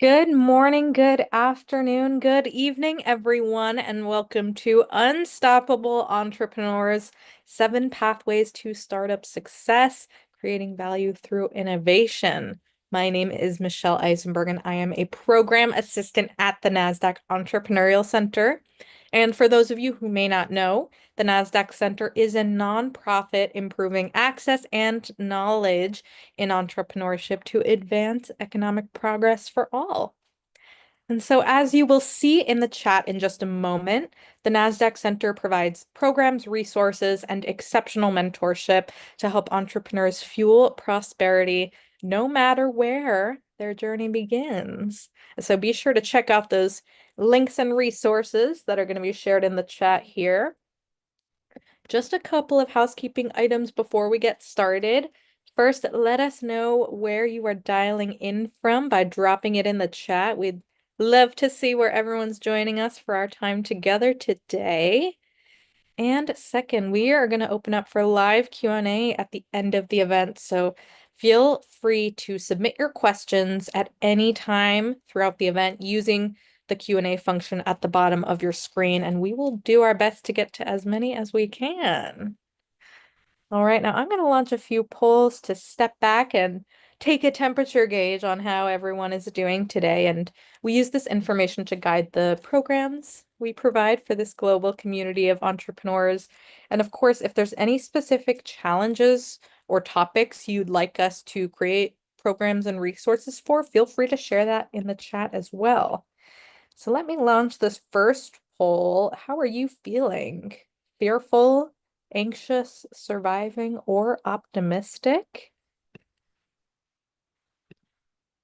Good morning, good afternoon, good evening, everyone, and welcome to Unstoppable Entrepreneurs, 7 Pathways to Startup Success, Creating Value Through Innovation. My name is Michelle Eisenberg, and I am a program assistant at the NASDAQ Entrepreneurial Center. And for those of you who may not know, the NASDAQ Center is a nonprofit improving access and knowledge in entrepreneurship to advance economic progress for all. And so, as you will see in the chat in just a moment, the NASDAQ Center provides programs, resources, and exceptional mentorship to help entrepreneurs fuel prosperity no matter where their journey begins. So, be sure to check out those links and resources that are going to be shared in the chat here. Just a couple of housekeeping items before we get started. First, let us know where you are dialing in from by dropping it in the chat. We'd love to see where everyone's joining us for our time together today. And second, we are going to open up for live Q&A at the end of the event. So feel free to submit your questions at any time throughout the event using the Q&A function at the bottom of your screen, and we will do our best to get to as many as we can. All right, now I'm going to launch a few polls to step back and take a temperature gauge on how everyone is doing today. And we use this information to guide the programs we provide for this global community of entrepreneurs. And of course, if there's any specific challenges or topics you'd like us to create programs and resources for, feel free to share that in the chat as well. So let me launch this first poll. How are you feeling? Fearful, anxious, surviving, or optimistic?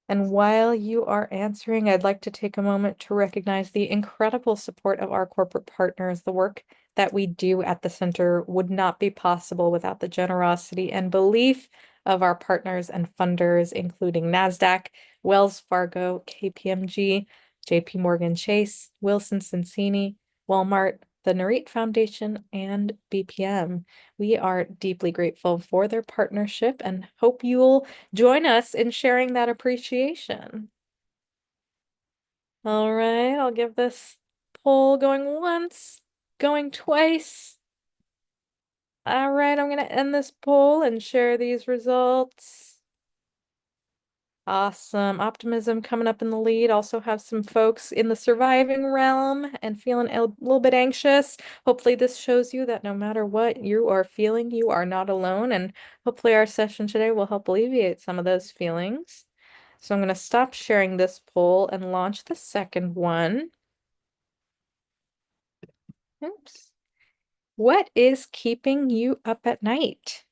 And while you are answering, I'd like to take a moment to recognize the incredible support of our corporate partners. The work that we do at the center would not be possible without the generosity and belief of our partners and funders, including NASDAQ, Wells Fargo, KPMG, JP Morgan Chase, Wilson Sonsini, Walmart, the Narit Foundation, and BPM. We are deeply grateful for their partnership and hope you'll join us in sharing that appreciation. All right, I'll give this poll going once, going twice. All right, I'm going to end this poll and share these results. Awesome. Optimism coming up in the lead. Also have some folks in the surviving realm and feeling a little bit anxious. Hopefully this shows you that no matter what you are feeling, you are not alone. And hopefully our session today will help alleviate some of those feelings. So I'm going to stop sharing this poll and launch the second one. Oops. What is keeping you up at night?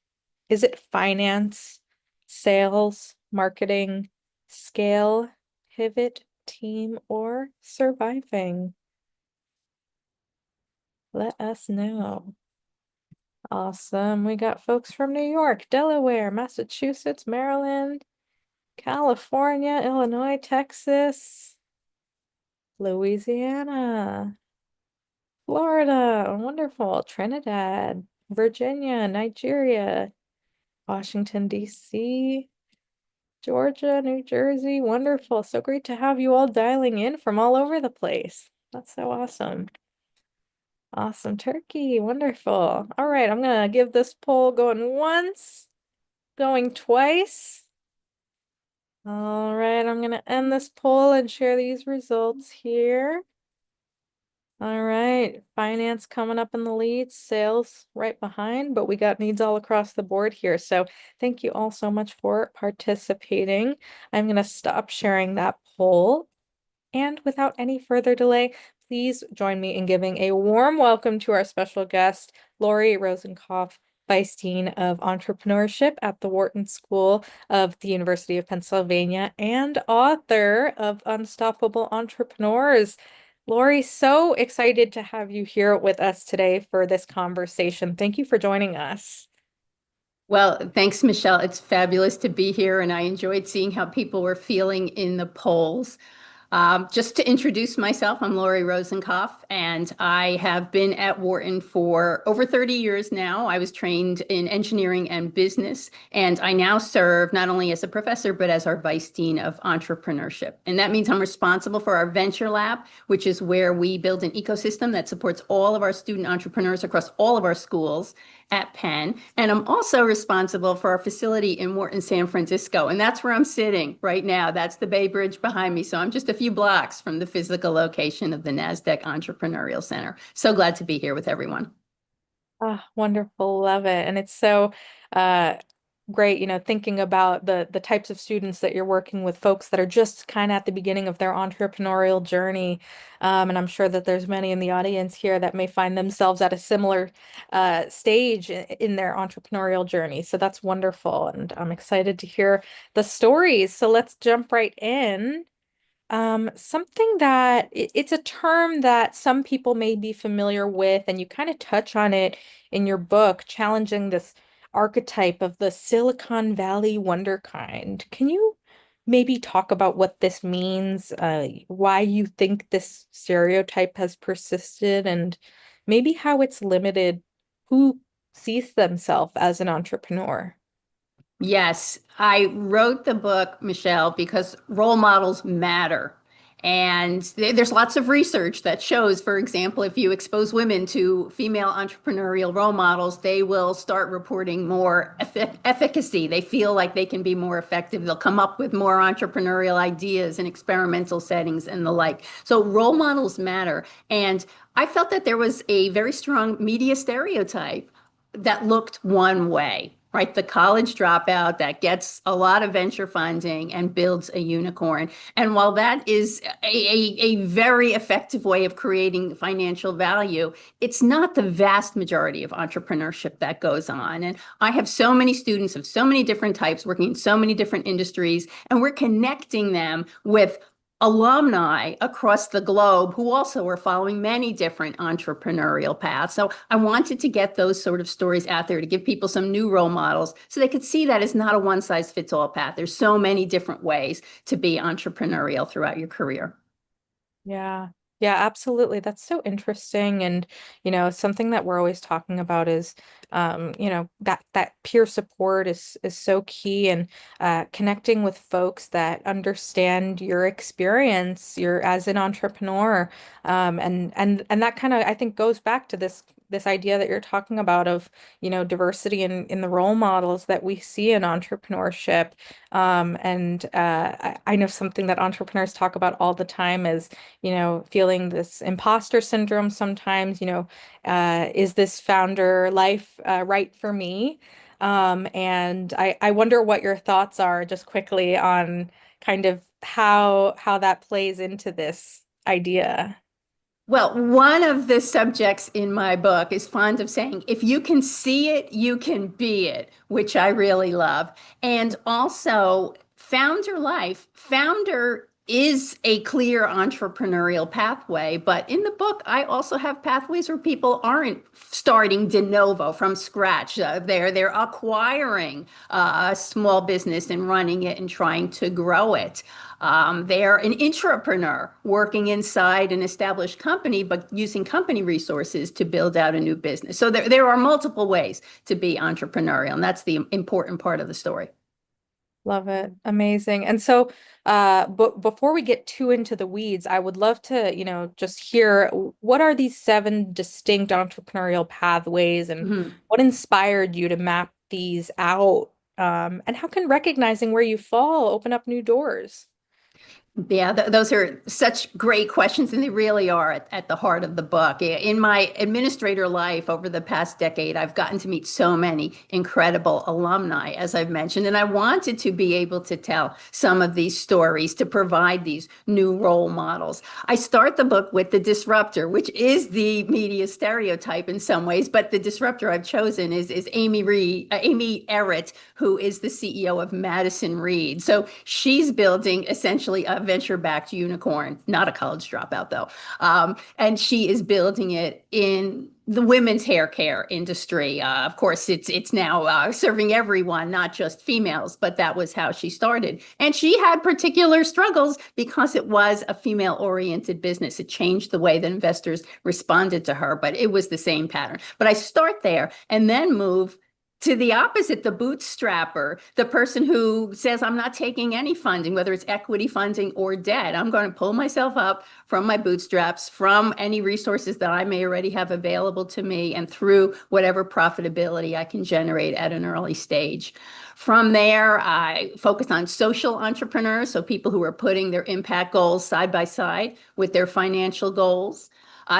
Is it finance, sales, marketing, scale, pivot, team, or surviving? Let us know. Awesome. We got folks from New York, Delaware, Massachusetts, Maryland, California, Illinois, Texas, Louisiana, Florida, wonderful, Trinidad, Virginia, Nigeria, Washington, D.C., Georgia, New Jersey, wonderful. So great to have you all dialing in from all over the place. That's so awesome. Awesome, Turkey, wonderful. All right, I'm gonna give this poll going once, going twice. All right, I'm gonna end this poll and share these results here. All right, finance coming up in the lead, sales right behind, but we got needs all across the board here. So thank you all so much for participating. I'm going to stop sharing that poll. And without any further delay, please join me in giving a warm welcome to our special guest, Lori Rosenkopf, Vice Dean of Entrepreneurship at the Wharton School of the University of Pennsylvania and author of Unstoppable Entrepreneurs. Lori, so excited to have you here with us today for this conversation. Thank you for joining us. Well, thanks, Michelle. It's fabulous to be here, and I enjoyed seeing how people were feeling in the polls. Just to introduce myself, I'm Lori Rosenkopf, and I have been at Wharton for over 30 years now. I was trained in engineering and business, and I now serve not only as a professor, but as our Vice Dean of Entrepreneurship. And that means I'm responsible for our Venture Lab, which is where we build an ecosystem that supports all of our student entrepreneurs across all of our schools at Penn. And I'm also responsible for our facility in Wharton, San Francisco. And that's where I'm sitting right now. That's the Bay Bridge behind me. So I'm just a few blocks from the physical location of the NASDAQ Entrepreneurial Center. So glad to be here with everyone. Ah, wonderful. Love it. And it's so uh great, thinking about the types of students that you're working with, folks that are just kind of at the beginning of their entrepreneurial journey. And I'm sure that there's many in the audience here that may find themselves at a similar stage in their entrepreneurial journey. So that's wonderful. And I'm excited to hear the stories. So let's jump right in. Something that it's a term that some people may be familiar with, and you kind of touch on it in your book, challenging this archetype of the Silicon Valley wonderkind. Can you maybe talk about what this means, why you think this stereotype has persisted, and maybe how it's limited who sees themselves as an entrepreneur? Yes, I wrote the book, Michelle, because role models matter. And there's lots of research that shows, for example, if you expose women to female entrepreneurial role models, they will start reporting more efficacy. They feel like they can be more effective. They'll come up with more entrepreneurial ideas in experimental settings and the like. So role models matter. And I felt that there was a very strong media stereotype that looked one way, right? The college dropout that gets a lot of venture funding and builds a unicorn. And while that is a very effective way of creating financial value, it's not the vast majority of entrepreneurship that goes on. And I have so many students of so many different types working in so many different industries, and we're connecting them with alumni across the globe who also are following many different entrepreneurial paths. So I wanted to get those sort of stories out there to give people some new role models so they could see that it's not a one size fits all path. There's so many different ways to be entrepreneurial throughout your career. Yeah. Yeah, absolutely. That's so interesting. And, something that we're always talking about is, that peer support is so key, and connecting with folks that understand your experience, your as an entrepreneur. And that kind of, I think, goes back to this idea that you're talking about of, diversity in the role models that we see in entrepreneurship. And I know something that entrepreneurs talk about all the time is, feeling this imposter syndrome sometimes, is this founder life right for me? And I wonder what your thoughts are just quickly on kind of how that plays into this idea. Well, one of the subjects in my book is fond of saying, if you can see it, you can be it, which I really love. And also, founder life, founder is a clear entrepreneurial pathway. But in the book, I also have pathways where people aren't starting de novo from scratch. They're acquiring a small business and running it and trying to grow it. They're an intrapreneur working inside an established company, but using company resources to build out a new business. So there are multiple ways to be entrepreneurial, and that's the important part of the story. Love it. Amazing. And so, but before we get too into the weeds, I would love to, just hear what are these seven distinct entrepreneurial pathways, and Mhm. what inspired you to map these out? And how can recognizing where you fall open up new doors? Yeah, those are such great questions, and they really are at the heart of the book. In my administrator life over the past decade, I've gotten to meet so many incredible alumni, as I've mentioned, and I wanted to be able to tell some of these stories to provide these new role models. I start the book with the disruptor, which is the media stereotype in some ways, but the disruptor I've chosen is Amy Errett, who is the CEO of Madison Reed. So she's building essentially a venture-backed unicorn, not a college dropout though. And she is building it in the women's hair care industry. Of course, it's now serving everyone, not just females, but that was how she started. And she had particular struggles because it was a female-oriented business. It changed the way that investors responded to her, but it was the same pattern. But I start there and then move to the opposite, the bootstrapper, the person who says, I'm not taking any funding, whether it's equity funding or debt. I'm going to pull myself up from my bootstraps, from any resources that I may already have available to me, and through whatever profitability I can generate at an early stage. From there, I focus on social entrepreneurs, so people who are putting their impact goals side by side with their financial goals.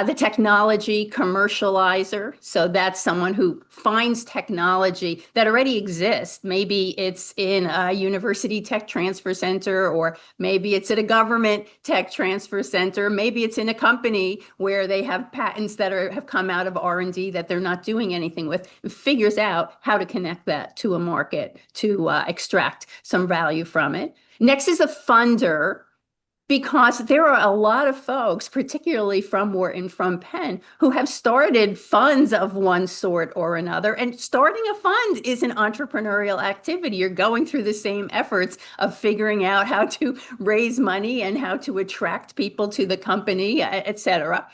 The technology commercializer. So that's someone who finds technology that already exists. Maybe it's in a university tech transfer center, or maybe it's at a government tech transfer center. Maybe it's in a company where they have patents that have come out of R&D that they're not doing anything with. It figures out how to connect that to a market to extract some value from it. Next is a funder, because there are a lot of folks, particularly from Wharton, from Penn, who have started funds of one sort or another. And starting a fund is an entrepreneurial activity. You're going through the same efforts of figuring out how to raise money and how to attract people to the company, et cetera.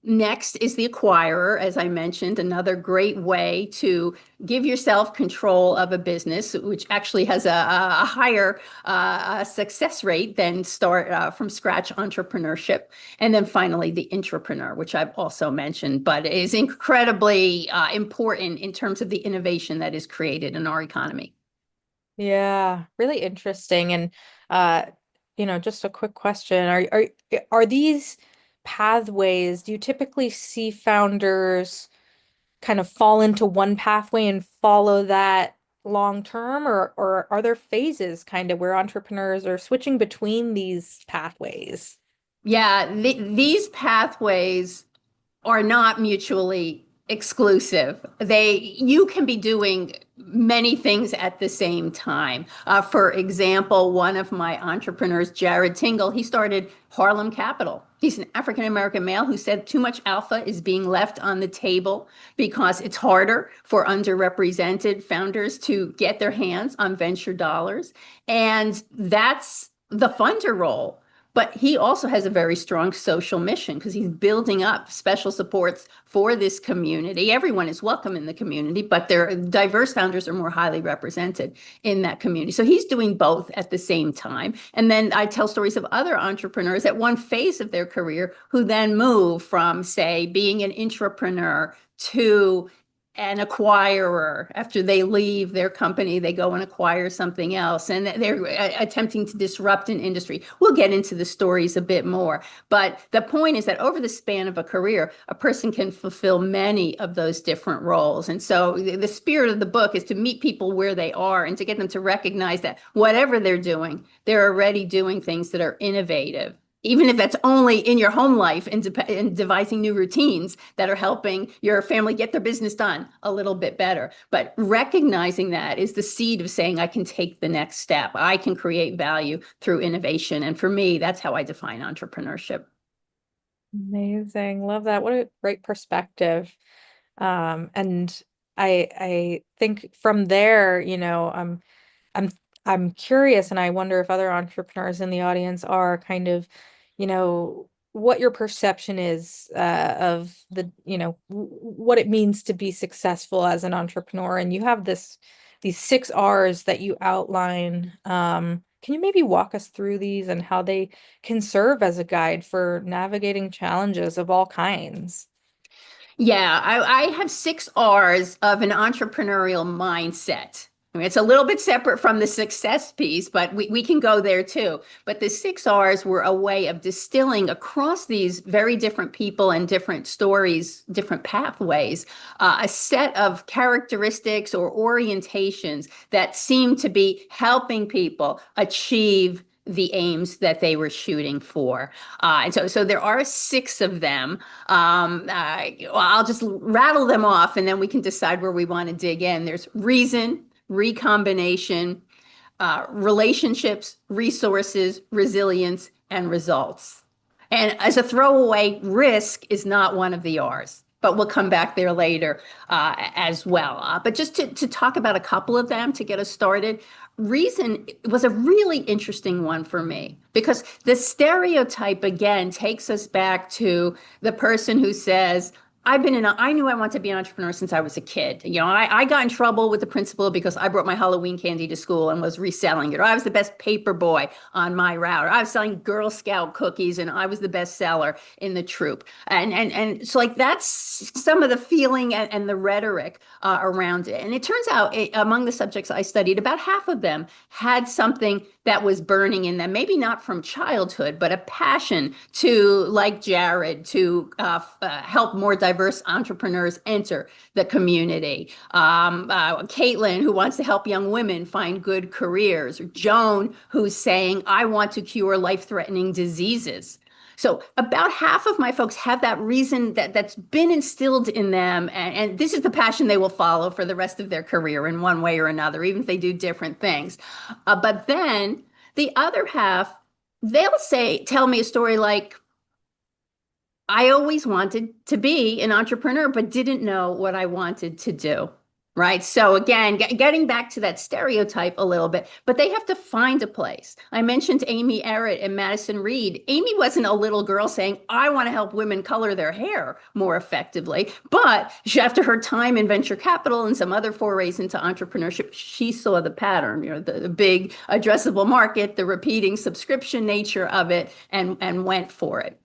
Next is the acquirer, as I mentioned, another great way to give yourself control of a business, which actually has a higher success rate than start from scratch entrepreneurship. And then finally, the intrapreneur, which I've also mentioned, but is incredibly important in terms of the innovation that is created in our economy. Yeah, really interesting. And uh, just a quick question. Are these pathways, do you typically see founders kind of fall into one pathway and follow that long term, or are there phases kind of where entrepreneurs are switching between these pathways? Yeah, these pathways are not mutually exclusive. You can be doing many things at the same time. For example, one of my entrepreneurs, Jared Tingle, he started Harlem Capital. He's an African American male who said too much alpha is being left on the table because it's harder for underrepresented founders to get their hands on venture dollars. And that's the funder role. But he also has a very strong social mission because he's building up special supports for this community. Everyone is welcome in the community, but their diverse founders are more highly represented in that community. So he's doing both at the same time. And then I tell stories of other entrepreneurs at one phase of their career who then move from, say, being an intrapreneur to an acquirer. After they leave their company, they go and acquire something else, and they're attempting to disrupt an industry. We'll get into the stories a bit more, but the point is that over the span of a career, a person can fulfill many of those different roles. And so the spirit of the book is to meet people where they are and to get them to recognize that whatever they're doing, they're already doing things that are innovative, even if that's only in your home life and devising new routines that are helping your family get their business done a little bit better. But recognizing that is the seed of saying, I can take the next step. I can create value through innovation. And for me, that's how I define entrepreneurship. Amazing. Love that. What a great perspective. And I think from there, I'm I'm curious, and I wonder if other entrepreneurs in the audience are kind of, what your perception is of what it means to be successful as an entrepreneur. And you have these 6 R's that you outline. Can you maybe walk us through these and how they can serve as a guide for navigating challenges of all kinds? Yeah, I have 6 R's of an entrepreneurial mindset. I mean, it's a little bit separate from the success piece, but we can go there too. But the 6 R's were a way of distilling across these very different people and different stories, different pathways, a set of characteristics or orientations that seem to be helping people achieve the aims that they were shooting for. And so there are 6 of them. Well, I'll just rattle them off and then we can decide where we want to dig in. There's reason, recombination, relationships, resources, resilience, and results. And as a throwaway, risk is not one of the R's, but we'll come back there later as well. But just to talk about a couple of them to get us started, reason was a really interesting one for me because the stereotype again takes us back to the person who says, I knew I wanted to be an entrepreneur since I was a kid. I got in trouble with the principal because I brought my Halloween candy to school and was reselling it. Or I was the best paper boy on my route. Or I was selling Girl Scout cookies and I was the best seller in the troop. And so like that's some of the feeling and the rhetoric around it. And it turns out among the subjects I studied, about half of them had something that was burning in them, maybe not from childhood, but a passion to, like Jared, to help more diverse entrepreneurs enter the community. Caitlin, who wants to help young women find good careers. Or Joan, who's saying, I want to cure life-threatening diseases. So about half of my folks have that reason that's been instilled in them, and this is the passion they will follow for the rest of their career in one way or another, even if they do different things. But then the other half, tell me a story like, I always wanted to be an entrepreneur, but didn't know what I wanted to do. Right. So again, getting back to that stereotype a little bit, but they have to find a place. I mentioned Amy Errett and Madison Reed. Amy wasn't a little girl saying, I want to help women color their hair more effectively. But after her time in venture capital and some other forays into entrepreneurship, she saw the pattern, the big addressable market, the repeating subscription nature of it, and went for it.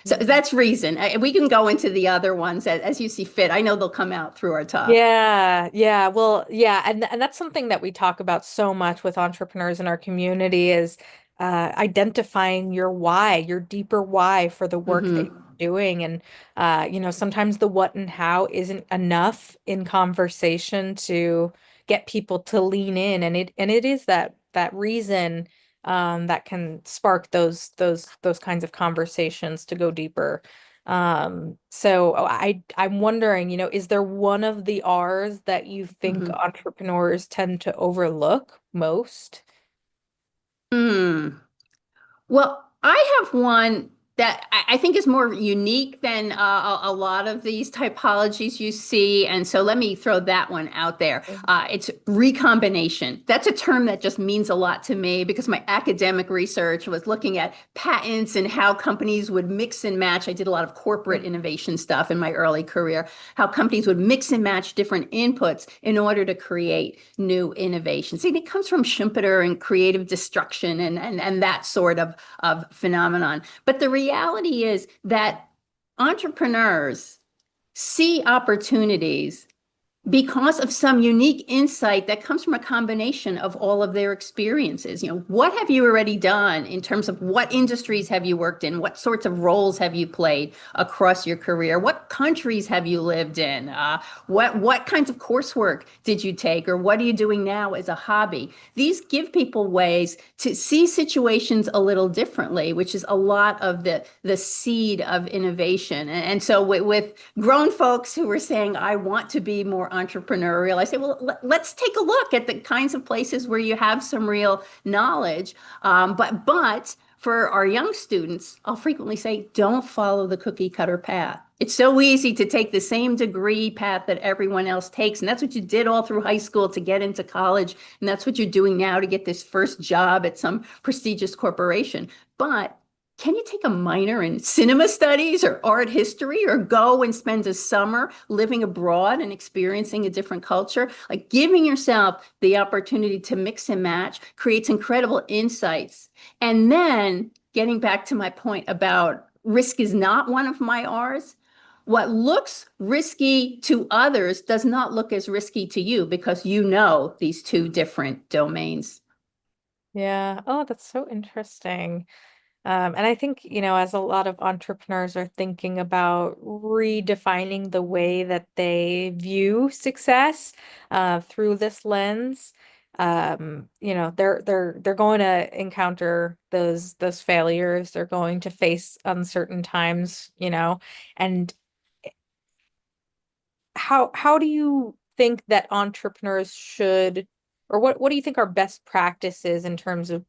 So that's reason. We can go into the other ones as you see fit. I know they'll come out through our talk. Yeah, yeah. Well, yeah, and that's something that we talk about so much with entrepreneurs in our community is identifying your why, your deeper why for the work that Hmm. you're doing. And sometimes the what and how isn't enough in conversation to get people to lean in. And it is that reason that can spark those kinds of conversations to go deeper. So I'm wondering, is there one of the R's that you think Hmm. entrepreneurs tend to overlook most? Hmm. Well, I have one that I think is more unique than a lot of these typologies you see. And so let me throw that one out there. It's recombination. That's a term that just means a lot to me because my academic research was looking at patents and how companies would mix and match. I did a lot of corporate innovation stuff in my early career, how companies would mix and match different inputs in order to create new innovations. See, it comes from Schumpeter and creative destruction and that sort of phenomenon. But the reality is that entrepreneurs see opportunities because of some unique insight that comes from a combination of all of their experiences. What have you already done in terms of what industries have you worked in? What sorts of roles have you played across your career? What countries have you lived in? What kinds of coursework did you take, or what are you doing now as a hobby? These give people ways to see situations a little differently, which is a lot of the seed of innovation. And so with grown folks who are saying, I want to be more entrepreneurial, I say, well, let's take a look at the kinds of places where you have some real knowledge. But for our young students, I'll frequently say, don't follow the cookie cutter path. It's so easy to take the same degree path that everyone else takes. And that's what you did all through high school to get into college. And that's what you're doing now to get this first job at some prestigious corporation. But can you take a minor in cinema studies or art history, or go and spend a summer living abroad and experiencing a different culture? Like, giving yourself the opportunity to mix and match creates incredible insights. And then getting back to my point about risk is not one of my R's. What looks risky to others does not look as risky to you because you know these two different domains. Yeah. Oh, that's so interesting. And I think, as a lot of entrepreneurs are thinking about redefining the way that they view success through this lens, they're going to encounter those failures. They're going to face uncertain times, and how do you think that entrepreneurs should or what do you think are best practices in terms of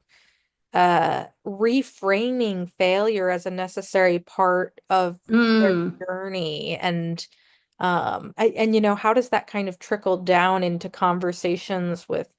reframing failure as a necessary part of their Mm. journey? And and how does that kind of trickle down into conversations with,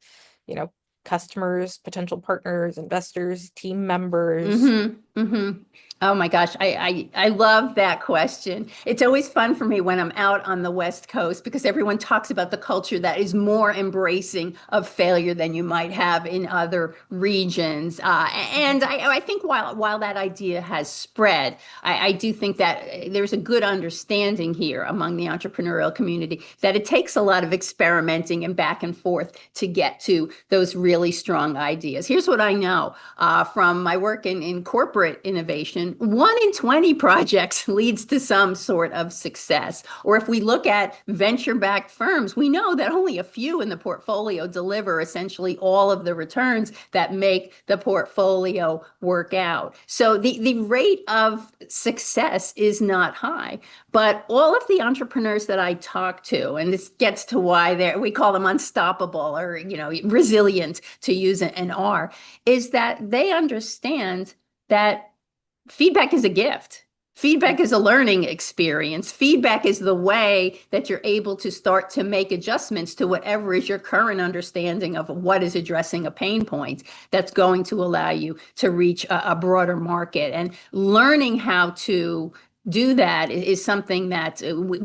you know, customers, potential partners, investors, team members? Mm-hmm. Mm-hmm. Oh my gosh, I love that question. It's always fun for me when I'm out on the West Coast because everyone talks about the culture that is more embracing of failure than you might have in other regions. And I think while that idea has spread, I do think that there's a good understanding here among the entrepreneurial community that it takes a lot of experimenting and back and forth to get to those really strong ideas. Here's what I know from my work in corporate innovation: 1 in 20 projects leads to some sort of success. Or if we look at venture-backed firms, we know that only a few in the portfolio deliver essentially all of the returns that make the portfolio work out. So the rate of success is not high. But all of the entrepreneurs that I talk to, and this gets to why we call them unstoppable or resilient, to use an R, is that they understand that feedback is a gift. Feedback is a learning experience. Feedback is the way that you're able to start to make adjustments to whatever is your current understanding of what is addressing a pain point that's going to allow you to reach a broader market. And learning how to do that is something that we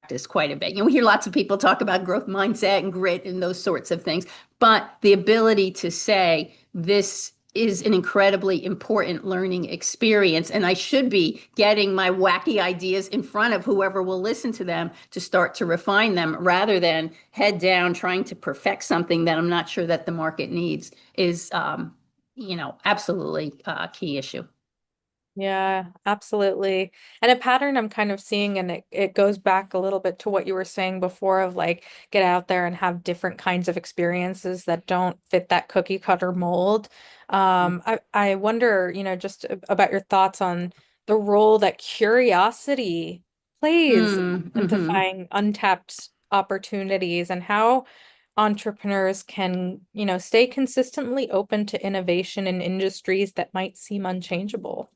practice quite a bit. We hear lots of people talk about growth mindset and grit and those sorts of things, but the ability to say this is an incredibly important learning experience, and I should be getting my wacky ideas in front of whoever will listen to them to start to refine them rather than head down trying to perfect something that I'm not sure that the market needs is, absolutely a key issue. Yeah, absolutely. And a pattern I'm kind of seeing, and it goes back a little bit to what you were saying before of like get out there and have different kinds of experiences that don't fit that cookie cutter mold. I wonder, just about your thoughts on the role that curiosity plays in Mm-hmm. identifying untapped opportunities and how entrepreneurs can, stay consistently open to innovation in industries that might seem unchangeable.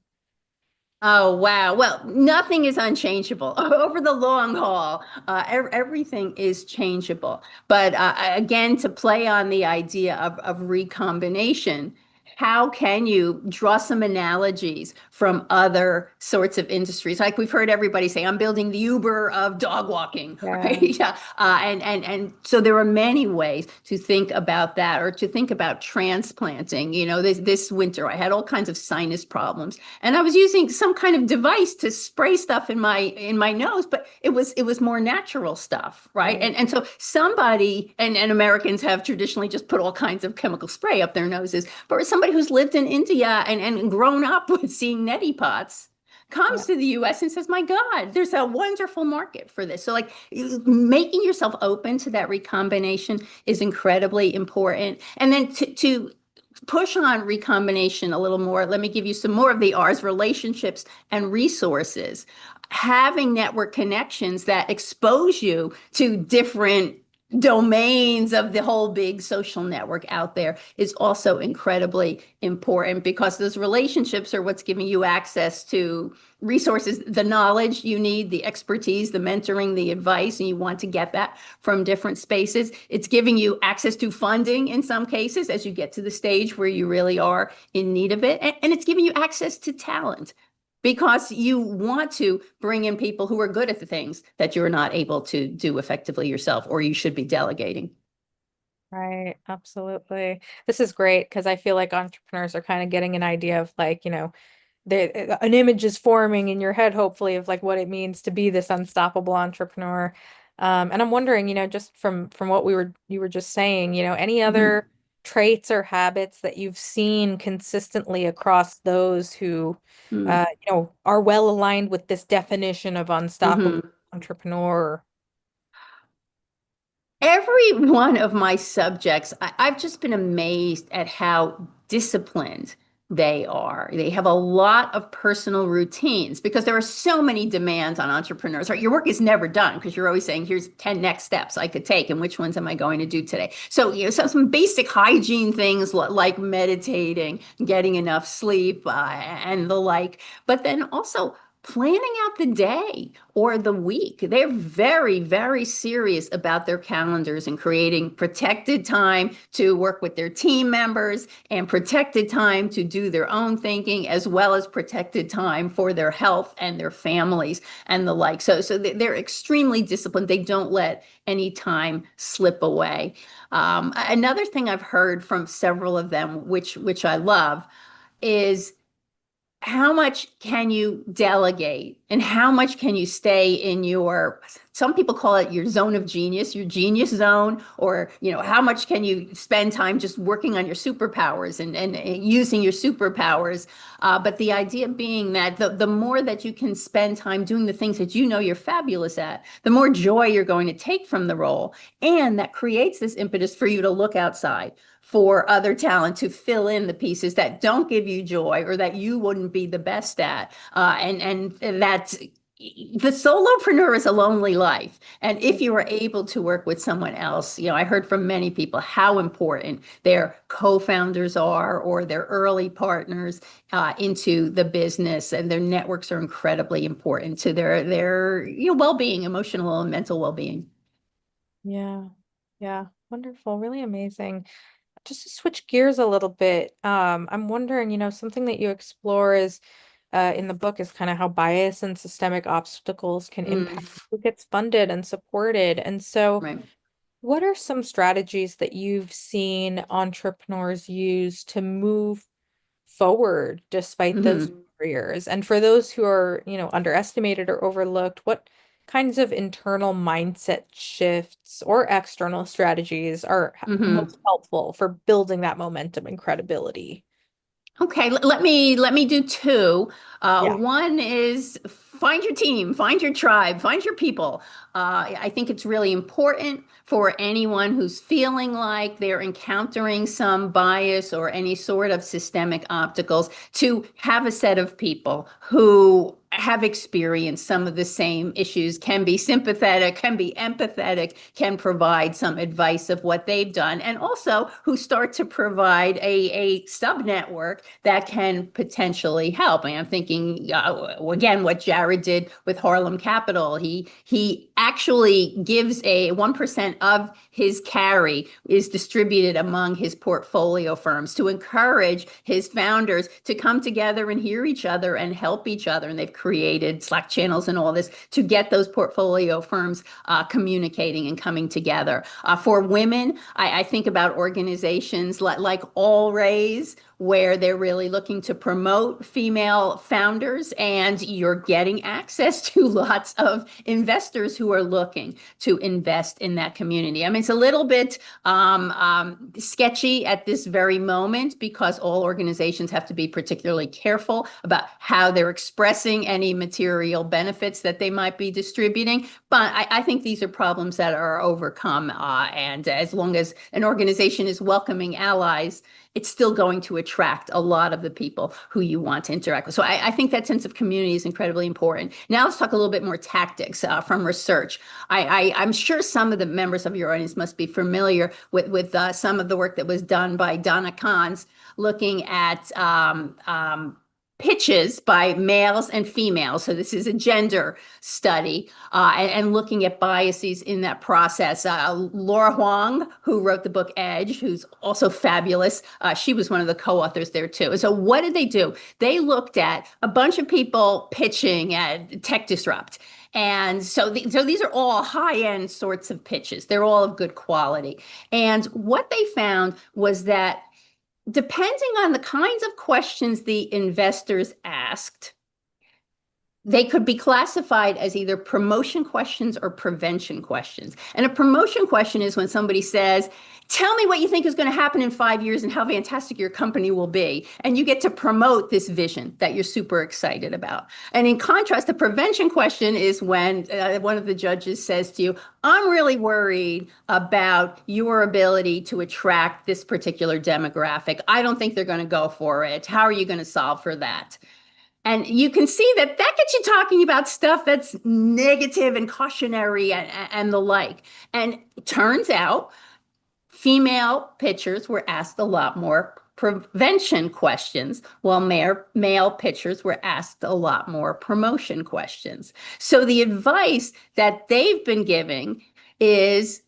Oh, wow. Well, nothing is unchangeable over the long haul. Everything is changeable. But again, to play on the idea of recombination, how can you draw some analogies from other sorts of industries? Like we've heard everybody say, I'm building the Uber of dog walking, right? Yeah. Yeah. And so there are many ways to think about that or to think about transplanting. This winter I had all kinds of sinus problems and I was using some kind of device to spray stuff in my nose, but it was more natural stuff, right? Right. And so somebody, and Americans have traditionally just put all kinds of chemical spray up their noses, but somebody who's lived in India and grown up with seeing neti pots Yeah. comes to the US and says, my God, there's a wonderful market for this. So like making yourself open to that recombination is incredibly important. And then to push on recombination a little more, let me give you some more of the R's: relationships and resources. Having network connections that expose you to different domains of the whole big social network out there is also incredibly important because those relationships are what's giving you access to resources, the knowledge you need, the expertise, the mentoring, the advice, and you want to get that from different spaces. It's giving you access to funding in some cases as you get to the stage where you really are in need of it. And it's giving you access to talent because you want to bring in people who are good at the things that you're not able to do effectively yourself, or you should be delegating. Right, absolutely. This is great because I feel like entrepreneurs are kind of getting an idea of like, an image is forming in your head, hopefully, of like what it means to be this unstoppable entrepreneur. And I'm wondering, just from what you were just saying, any Mm-hmm. other traits or habits that you've seen consistently across those who, are well aligned with this definition of unstoppable Mm-hmm. entrepreneur. Every one of my subjects, I've just been amazed at how disciplined They are. They have a lot of personal routines because there are so many demands on entrepreneurs. Right? Your work is never done because you're always saying, here's 10 next steps I could take, and which ones am I going to do today? So, some basic hygiene things like meditating, getting enough sleep, and the like. But then also planning out the day or the week. They're very, very serious about their calendars and creating protected time to work with their team members and protected time to do their own thinking, as well as protected time for their health and their families and the like. So they're extremely disciplined. They don't let any time slip away. Another thing I've heard from several of them, which I love, is how much can you delegate and how much can you stay in your, some people call it your zone of genius, your genius zone, or how much can you spend time just working on your superpowers and using your superpowers. But the idea being that the more that you can spend time doing the things that you're fabulous at, the more joy you're going to take from the role, and that creates this impetus for you to look outside for other talent to fill in the pieces that don't give you joy or that you wouldn't be the best at. And that's the solopreneur is a lonely life. And if you are able to work with someone else, I heard from many people how important their co-founders are or their early partners into the business, and their networks are incredibly important to their well-being, emotional and mental well-being. Yeah. Yeah. Wonderful. Really amazing. Just to switch gears a little bit, I'm wondering, something that you explore is in the book is kind of how bias and systemic obstacles can Mm, impact who gets funded and supported. And so, right. what are some strategies that you've seen entrepreneurs use to move forward despite those Mhm. barriers? And for those who are, underestimated or overlooked, what kinds of internal mindset shifts or external strategies are Mhm. most helpful for building that momentum and credibility? Okay, let me do two. Yeah. One is find your team, find your tribe, find your people. I think it's really important for anyone who's feeling like they're encountering some bias or any sort of systemic obstacles to have a set of people who have experienced some of the same issues, can be sympathetic, can be empathetic, can provide some advice of what they've done, and also who start to provide a sub network that can potentially help. And I'm thinking again, what Jared did with Harlem Capital. He actually gives a 1% of his carry is distributed among his portfolio firms to encourage his founders to come together and hear each other and help each other. And they've created Slack channels and all this to get those portfolio firms communicating and coming together. For women, I think about organizations like All Raise, where they're really looking to promote female founders, and you're getting access to lots of investors who are looking to invest in that community. I mean, it's a little bit sketchy at this very moment because all organizations have to be particularly careful about how they're expressing any material benefits that they might be distributing. But I think these are problems that are overcome. And as long as an organization is welcoming allies, it's still going to attract a lot of the people who you want to interact with. So I think that sense of community is incredibly important. Now let's talk a little bit more tactics from research. I'm sure some of the members of your audience must be familiar with some of the work that was done by Donna Kahns looking at pitches by males and females. So this is a gender study and looking at biases in that process. Laura Huang, who wrote the book Edge, who's also fabulous, she was one of the co-authors there too. So what did they do? They looked at a bunch of people pitching at Tech Disrupt. And so these are all high-end sorts of pitches. They're all of good quality. And what they found was that depending on the kinds of questions the investors asked, They could be classified as either promotion questions or prevention questions. And a promotion question is when somebody says, tell me what you think is going to happen in 5 years and how fantastic your company will be. And you get to promote this vision that you're super excited about. And in contrast, the prevention question is when one of the judges says to you, I'm really worried about your ability to attract this particular demographic. I don't think they're going to go for it. How are you going to solve for that? And you can see that that gets you talking about stuff that's negative and cautionary and the like. And it turns out female pitchers were asked a lot more prevention questions, while male pitchers were asked a lot more promotion questions. So the advice that they've been giving is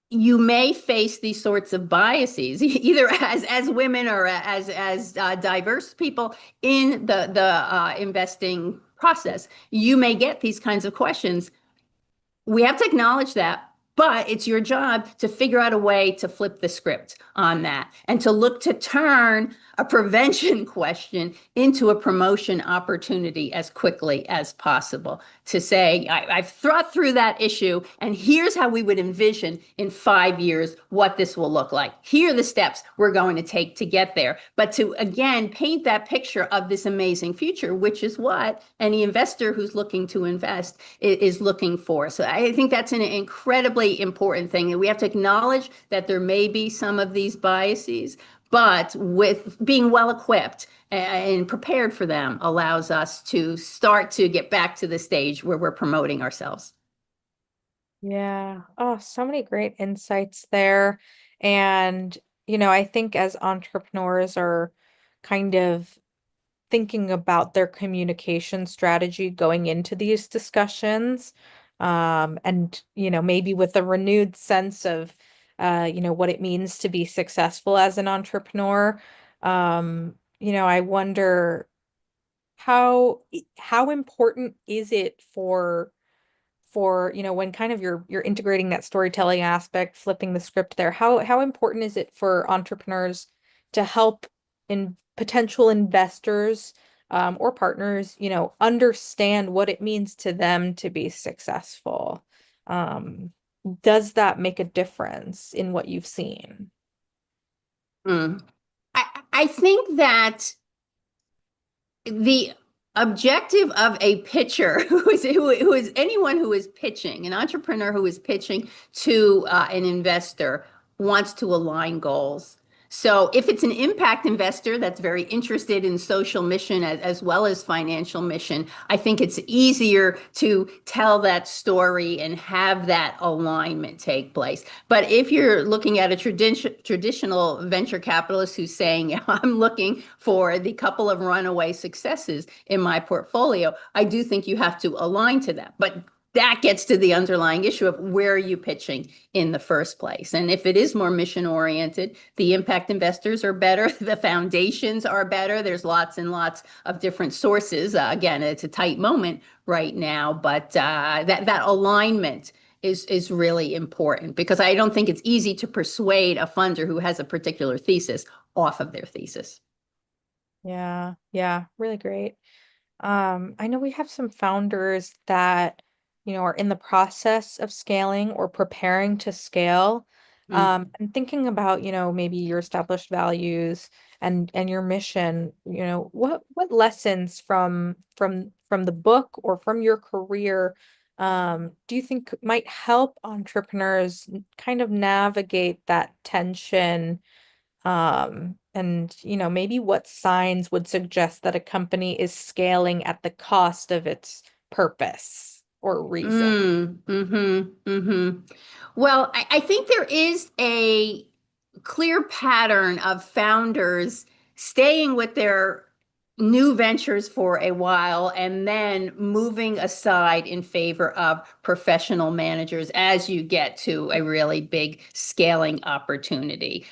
you may face these sorts of biases either as women or as diverse people in the investing process. You may get these kinds of questions. We have to acknowledge that, but it's your job to figure out a way to flip the script on that and to look to turn a prevention question into a promotion opportunity as quickly as possible. To say, I've thought through that issue, and here's how we would envision in 5 years what this will look like. Here are the steps we're going to take to get there. But to, again, paint that picture of this amazing future, which is what any investor who's looking to invest is looking for. So I think that's an incredibly important thing. And we have to acknowledge that there may be some of these biases, but with being well equipped and prepared for them allows us to start to get back to the stage where we're promoting ourselves. Yeah. Oh, so many great insights there. And, I think as entrepreneurs are kind of thinking about their communication strategy going into these discussions, and, maybe with a renewed sense of, what it means to be successful as an entrepreneur. I wonder how important is it for when kind of you're integrating that storytelling aspect, flipping the script there, how important is it for entrepreneurs to help in potential investors, or partners, understand what it means to them to be successful? um, does that make a difference in what you've seen? Mm. I think that the objective of a pitcher who is anyone who is pitching, an entrepreneur who is pitching to an investor, wants to align goals. So if it's an impact investor that's very interested in social mission as well as financial mission, I think it's easier to tell that story and have that alignment take place. But if you're looking at a traditional venture capitalist who's saying, I'm looking for the couple of runaway successes in my portfolio, I do think you have to align to that. But that gets to the underlying issue of where are you pitching in the first place. And if it is more mission oriented, the impact investors are better, the foundations are better. There's lots and lots of different sources. Again, it's a tight moment right now, but that alignment is really important, because I don't think it's easy to persuade a funder who has a particular thesis off of their thesis. Yeah, yeah, really great. I know we have some founders that, are in the process of scaling or preparing to scale. Mm. And thinking about, maybe your established values and your mission, what lessons from the book or from your career, do you think might help entrepreneurs kind of navigate that tension? And maybe what signs would suggest that a company is scaling at the cost of its purpose or reason? Well, I think there is a clear pattern of founders staying with their new ventures for a while and then moving aside in favor of professional managers as you get to a really big scaling opportunity.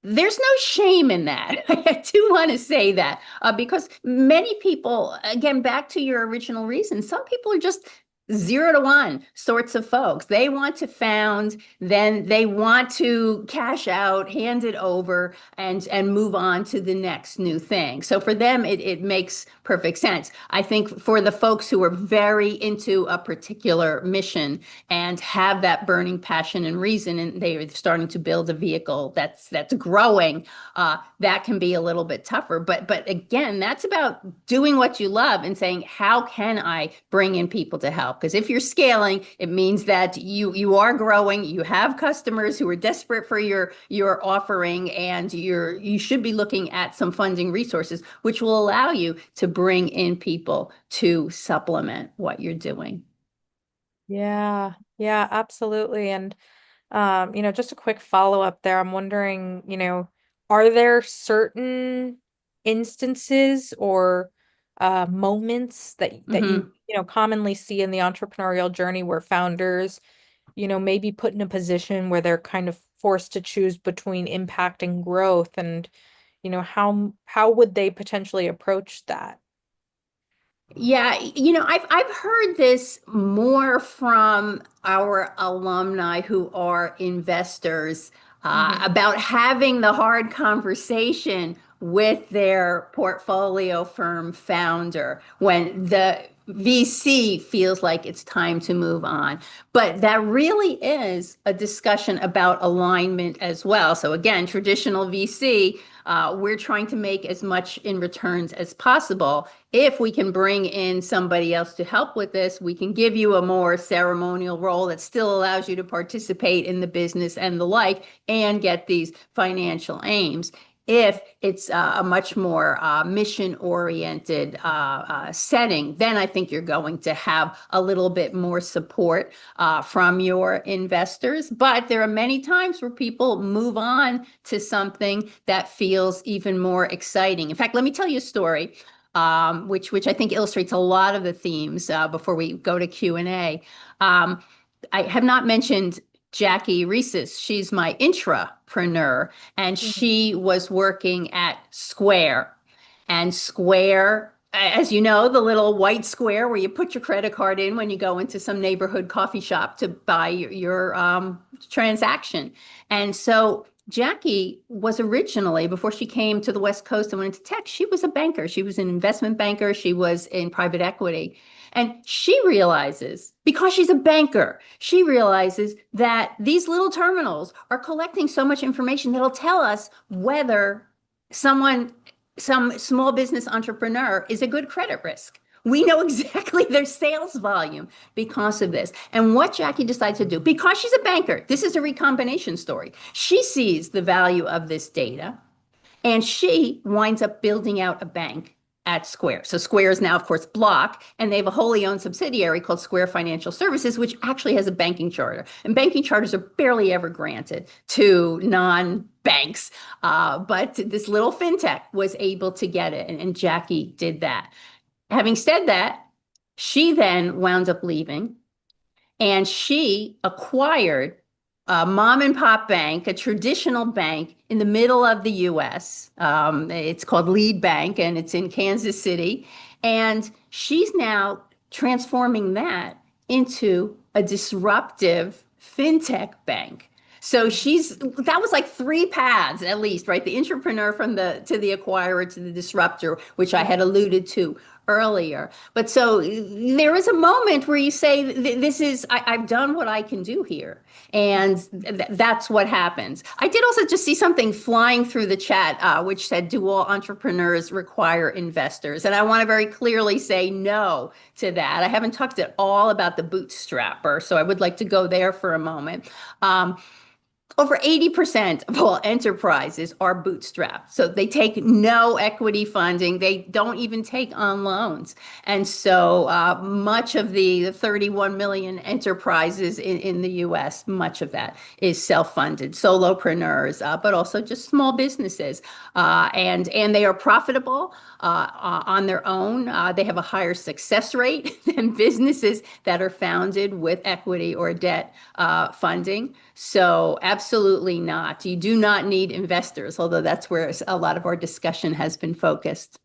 There's no shame in that. I do want to say that because many people, again, back to your original reason, some people are just 0 to 1 sorts of folks. They want to found, then they want to cash out, hand it over, and move on to the next new thing. So for them, it makes perfect sense. I think for the folks who are very into a particular mission and have that burning passion and reason, and they're starting to build a vehicle that's growing, that can be a little bit tougher. But again, that's about doing what you love and saying, how can I bring in people to help? Because if you're scaling, it means that you are growing, you have customers who are desperate for your offering, and you should be looking at some funding resources, which will allow you to bring in people to supplement what you're doing. Yeah, yeah, absolutely. And just a quick follow-up there. I'm wondering, are there certain instances or moments that you, Hmm. commonly see in the entrepreneurial journey where founders, maybe put in a position where they're kind of forced to choose between impact and growth, and, how would they potentially approach that? Yeah, I've heard this more from our alumni who are investors, Hmm. about having the hard conversation with their portfolio firm founder when the VC feels like it's time to move on. But that really is a discussion about alignment as well. So again, traditional VC, we're trying to make as much in returns as possible. If we can bring in somebody else to help with this, we can give you a more ceremonial role that still allows you to participate in the business and the like and get these financial aims. If it's a much more mission-oriented setting, then I think you're going to have a little bit more support from your investors. But there are many times where people move on to something that feels even more exciting. In fact, let me tell you a story, which I think illustrates a lot of the themes before we go to Q&A. Um, I have not mentioned Jackie Reeses. She's my intrapreneur, and Hmm. she was working at Square. And Square, as you know, the little white square where you put your credit card in when you go into some neighborhood coffee shop to buy your transaction. And so Jackie was originally, before she came to the West Coast and went into tech, she was a banker. She was an investment banker. She was in private equity. And she realizes, because she's a banker, she realizes that these little terminals are collecting so much information that'll tell us whether someone, some small business entrepreneur, is a good credit risk. We know exactly their sales volume because of this. And what Jackie decides to do, because she's a banker, this is a recombination story. She sees the value of this data, and she winds up building out a bank at Square. So Square is now, of course, Block, and they have a wholly owned subsidiary called Square Financial Services, which actually has a banking charter. And banking charters are barely ever granted to non-banks. But this little fintech was able to get it, and Jackie did that. Having said that, she then wound up leaving, and she acquired a mom and pop bank, a traditional bank in the middle of the US. It's called Lead Bank, and it's in Kansas City. And she's now transforming that into a disruptive fintech bank. So that was like three paths at least, right? The entrepreneur from the to the acquirer to the disruptor, which I Yeah. had alluded to earlier. But so there is a moment where you say, this is, I've done what I can do here. And that's what happens. I did also just see something flying through the chat, which said, do all entrepreneurs require investors? And I want to very clearly say no to that. I haven't talked at all about the bootstrapper, so I would like to go there for a moment. Over 80% of all enterprises are bootstrapped. So they take no equity funding. They don't even take on loans. And so much of the 31 million enterprises in the US, much of that is self-funded, solopreneurs, but also just small businesses. And they are profitable on their own. They have a higher success rate than businesses that are founded with equity or debt funding. So absolutely not. You do not need investors, although that's where a lot of our discussion has been focused.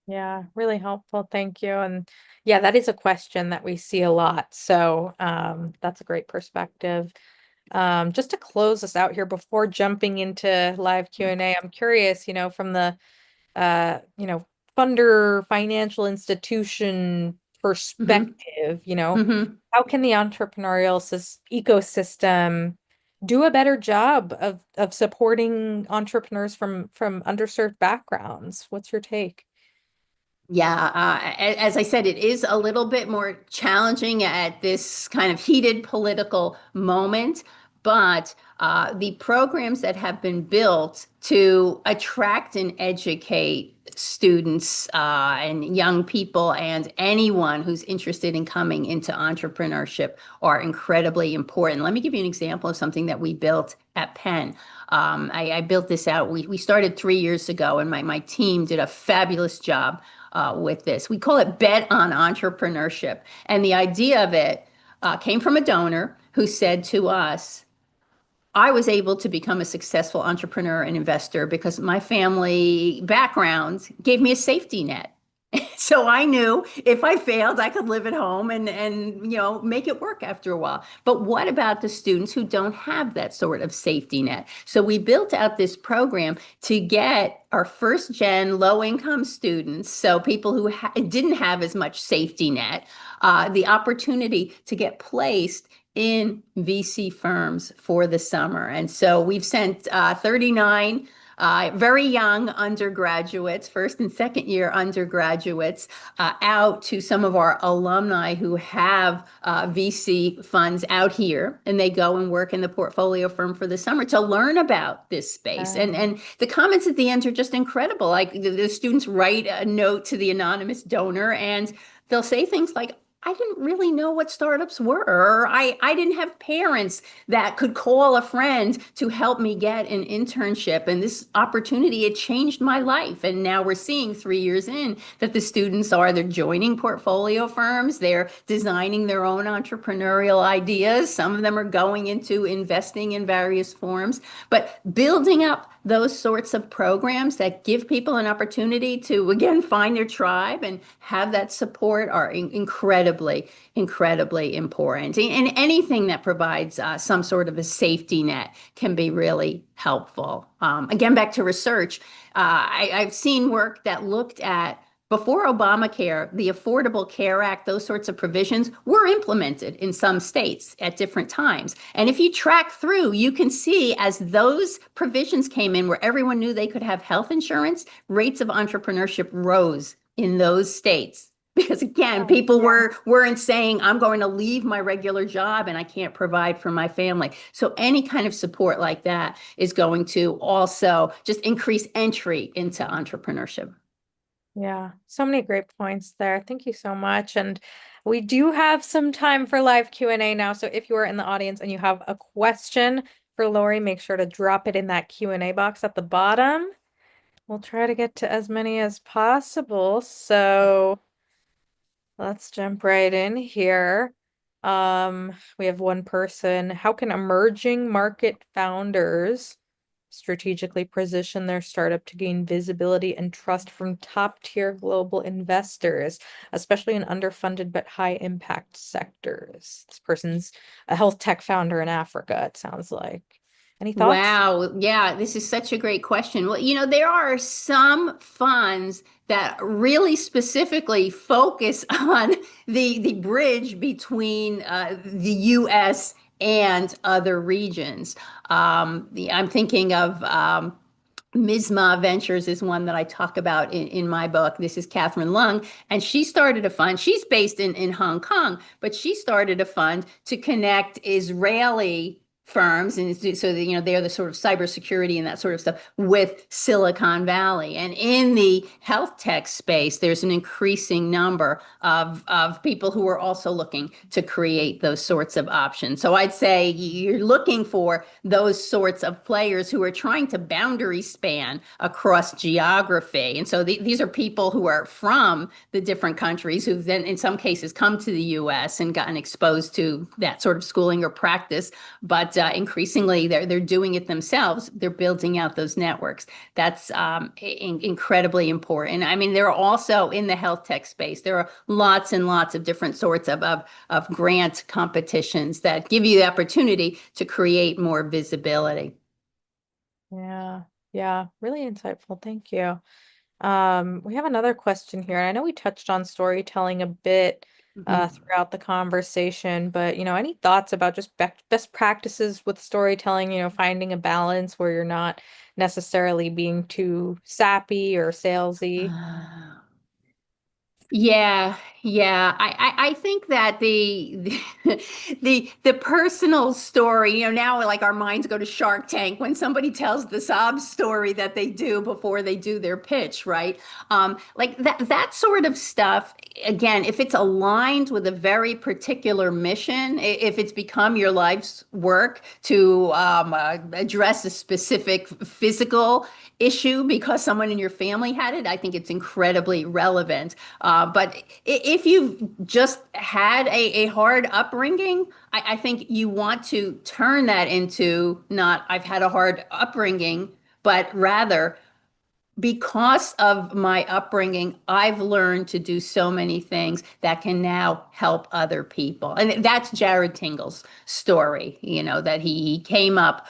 Yeah, really helpful. Thank you. And Yeah, that is a question that we see a lot. So that's a great perspective. Just to close us out here before jumping into live Q&A, I'm curious, from the you know, funder financial institution Hmm. perspective, Hmm. how can the entrepreneurial ecosystem do a better job of supporting entrepreneurs from underserved backgrounds? What's your take? Yeah, as I said, it is a little bit more challenging at this kind of heated political moment, but the programs that have been built to attract and educate students and young people and anyone who's interested in coming into entrepreneurship are incredibly important. Let me give you an example of something that we built at Penn. I built this out. We started 3 years ago, and my team did a fabulous job with this. We call it Bet on Entrepreneurship. And the idea of it came from a donor who said to us, I was able to become a successful entrepreneur and investor because my family background gave me a safety net. So I knew if I failed, I could live at home and make it work after a while. But what about the students who don't have that sort of safety net? So we built out this program to get our first gen low income students, so people who didn't have as much safety net, the opportunity to get placed in VC firms for the summer. And so we've sent 39 very young undergraduates, first and second year undergraduates, out to some of our alumni who have VC funds out here, and they go and work in the portfolio firm for the summer to learn about this space. And the comments at the end are just incredible. Like the students write a note to the anonymous donor, and they'll say things like, I didn't really know what startups were, or I didn't have parents that could call a friend to help me get an internship. And this opportunity, it changed my life. And now we're seeing 3 years in that the students they're joining portfolio firms, they're designing their own entrepreneurial ideas. Some of them are going into investing in various forms, but building up those sorts of programs that give people an opportunity to, again, find their tribe and have that support are incredibly, incredibly important. And anything that provides some sort of a safety net can be really helpful. Again, back to research, I've seen work that looked at before Obamacare, the Affordable Care Act, those sorts of provisions were implemented in some states at different times. And if you track through, you can see as those provisions came in where everyone knew they could have health insurance, rates of entrepreneurship rose in those states. Because again, Oh, people yeah. weren't saying, I'm going to leave my regular job and I can't provide for my family. So any kind of support like that is going to also just increase entry into entrepreneurship. Yeah, so many great points there. Thank you so much. And we do have some time for live Q&A now. So if you are in the audience and you have a question for Lori, make sure to drop it in that Q&A box at the bottom. We'll try to get to as many as possible. So let's jump right in here. We have one person. How can emerging market founders strategically position their startup to gain visibility and trust from top-tier global investors, especially in underfunded but high impact sectors? This person's a health tech founder in Africa, it sounds like. Any thoughts? Wow. Yeah, this is such a great question. Well, there are some funds that really specifically focus on the bridge between the US and other regions. I'm thinking of Misma Ventures is one that I talk about in my book. This is Catherine Lung, and she started a fund. She's based in Hong Kong, but she started a fund to connect Israeli firms, and so that, they're the sort of cybersecurity and that sort of stuff with Silicon Valley. And in the health tech space, there's an increasing number of people who are also looking to create those sorts of options. So I'd say you're looking for those sorts of players who are trying to boundary span across geography. And so these are people who are from the different countries who've then, in some cases, come to the US and gotten exposed to that sort of schooling or practice, but increasingly they're doing it themselves. They're building out those networks. That's incredibly important. I mean, there are also in the health tech space, there are lots and lots of different sorts of grant competitions that give you the opportunity to create more visibility. Yeah. Yeah. Really insightful. Thank you. We have another question here. I know we touched on storytelling a bit Mhm. throughout the conversation, but any thoughts about just best practices with storytelling, finding a balance where you're not necessarily being too sappy or salesy? Yeah, yeah. I think that the personal story, now like our minds go to Shark Tank when somebody tells the sob story that they do before they do their pitch, right? Like that sort of stuff, again, if it's aligned with a very particular mission, if it's become your life's work to address a specific physical issue because someone in your family had it, I think it's incredibly relevant. But if you've just had a hard upbringing, I think you want to turn that into not, I've had a hard upbringing, but rather, because of my upbringing, I've learned to do so many things that can now help other people. And that's Jared Tingle's story, that he came up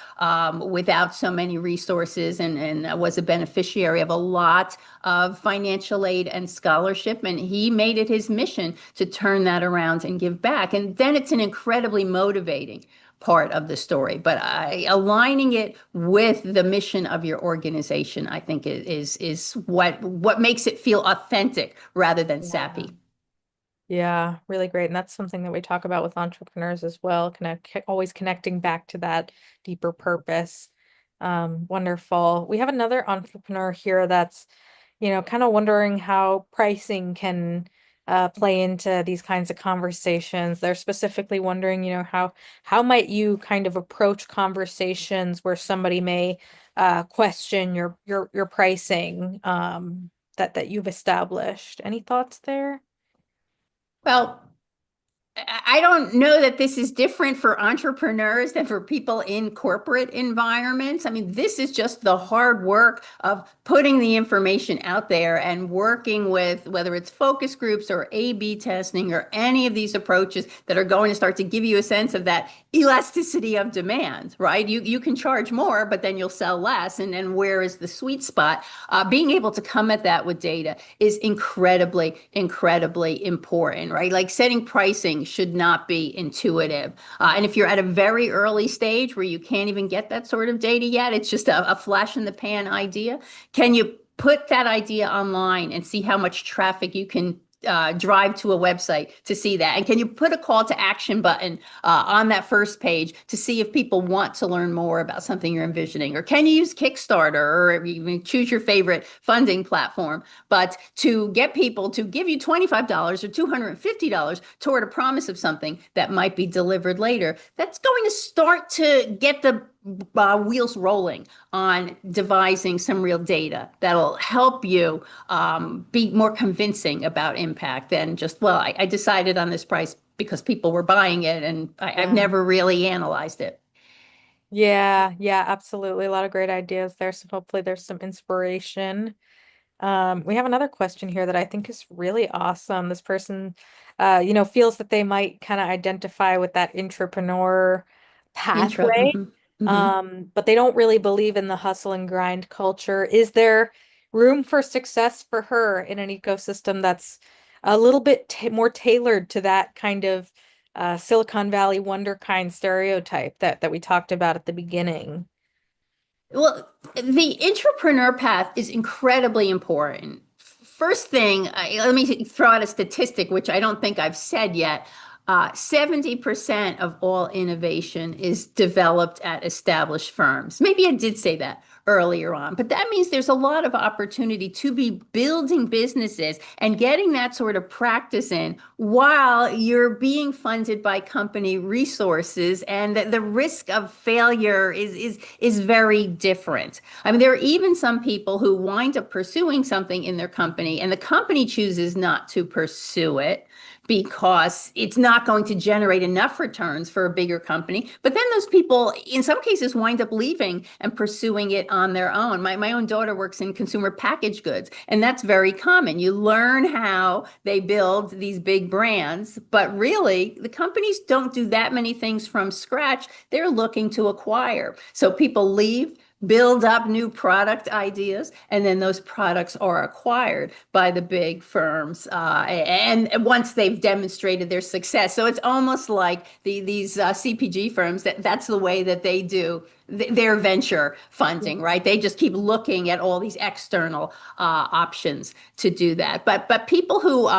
without so many resources and was a beneficiary of a lot of financial aid and scholarship. And he made it his mission to turn that around and give back. And then it's an incredibly motivating part of the story. But aligning it with the mission of your organization, I think is what makes it feel authentic rather than Yeah. sappy. Yeah, really great. And that's something that we talk about with entrepreneurs as well, always connecting back to that deeper purpose. Wonderful. We have another entrepreneur here that's, kind of wondering how pricing can play into these kinds of conversations. They're specifically wondering, how might you kind of approach conversations where somebody may question your pricing that you've established. Any thoughts there? Well, I don't know that this is different for entrepreneurs than for people in corporate environments. I mean, this is just the hard work of putting the information out there and working with whether it's focus groups or A/B testing or any of these approaches that are going to start to give you a sense of that elasticity of demand, right? You can charge more, but then you'll sell less. And then where is the sweet spot? Being able to come at that with data is incredibly, incredibly important, right? Like setting pricing should not be intuitive. And if you're at a very early stage where you can't even get that sort of data yet, it's just a flash in the pan idea. Can you put that idea online and see how much traffic you can drive to a website to see that? And can you put a call to action button on that first page to see if people want to learn more about something you're envisioning? Or can you use Kickstarter or even choose your favorite funding platform, but to get people to give you $25 or $250 toward a promise of something that might be delivered later? That's going to start to get the wheels rolling on devising some real data that'll help you be more convincing about impact than just, well, I decided on this price because people were buying it and I've Yeah. never really analyzed it. Yeah, yeah, absolutely. A lot of great ideas there. So hopefully there's some inspiration. We have another question here that I think is really awesome. This person, feels that they might kind of identify with that entrepreneur Intra. pathway, but they don't really believe in the hustle and grind culture. Is there room for success for her in an ecosystem that's a little bit t more tailored to that kind of Silicon Valley wonder kind stereotype that we talked about at the beginning? Well, the entrepreneur path is incredibly important. First thing, let me throw out a statistic, which I don't think I've said yet. 70% of all innovation is developed at established firms. Maybe I did say that earlier on, but that means there's a lot of opportunity to be building businesses and getting that sort of practice in while you're being funded by company resources, and the risk of failure is very different. I mean, there are even some people who wind up pursuing something in their company and the company chooses not to pursue it because it's not going to generate enough returns for a bigger company. But then those people, in some cases, wind up leaving and pursuing it on their own. My own daughter works in consumer packaged goods, and that's very common. You learn how they build these big brands, but really, the companies don't do that many things from scratch. They're looking to acquire. So people leave, build up new product ideas, and then those products are acquired by the big firms. And once they've demonstrated their success, so it's almost like these CPG firms that's the way that they do their venture funding, right? They just keep looking at all these external options to do that. But people who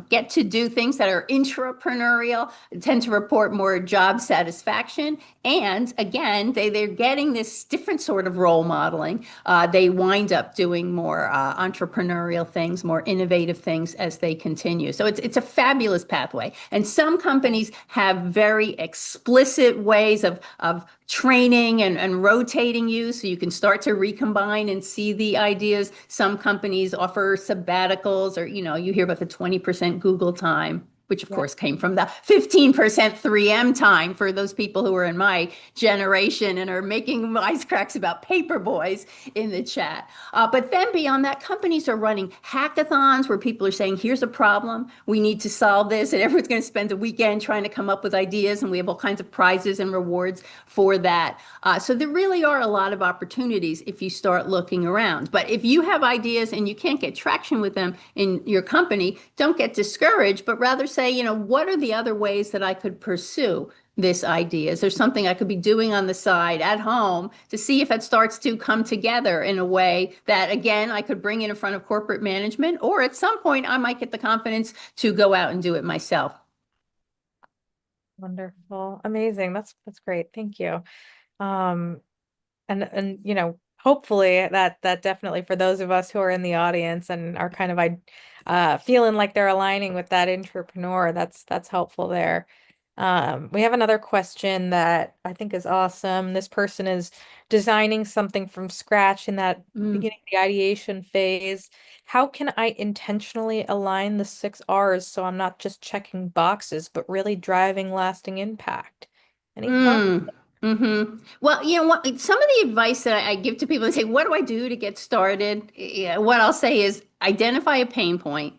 get to do things that are intrapreneurial tend to report more job satisfaction. And again, they're getting this different sort of role modeling. They wind up doing more entrepreneurial things, more innovative things as they continue. So it's a fabulous pathway. And some companies have very explicit ways of training and rotating you so you can start to recombine and see the ideas. Some companies offer sabbaticals, or you hear about the 20% Google time, which of Yeah. course came from the 15% 3M time for those people who are in my generation and are making wisecracks about paper boys in the chat. But then beyond that, companies are running hackathons where people are saying, here's a problem, we need to solve this, and everyone's going to spend a weekend trying to come up with ideas, and we have all kinds of prizes and rewards for that. So there really are a lot of opportunities if you start looking around. But if you have ideas and you can't get traction with them in your company, don't get discouraged, but rather say, what are the other ways that I could pursue this idea? Is there something I could be doing on the side at home to see if it starts to come together in a way that, again, I could bring in front of corporate management, or at some point I might get the confidence to go out and do it myself. Wonderful. Amazing. That's great. Thank you. Um, and hopefully that definitely for those of us who are in the audience and are kind of feeling like they're aligning with that entrepreneur, that's helpful there. We have another question that I think is awesome. This person is designing something from scratch in that Mm. beginning of the ideation phase. How can I intentionally align the 6 R's so I'm not just checking boxes, but really driving lasting impact? Any thoughts? Mm. Well, what, some of the advice that I give to people, they say, what do I do to get started? Yeah, what I'll say is identify a pain point,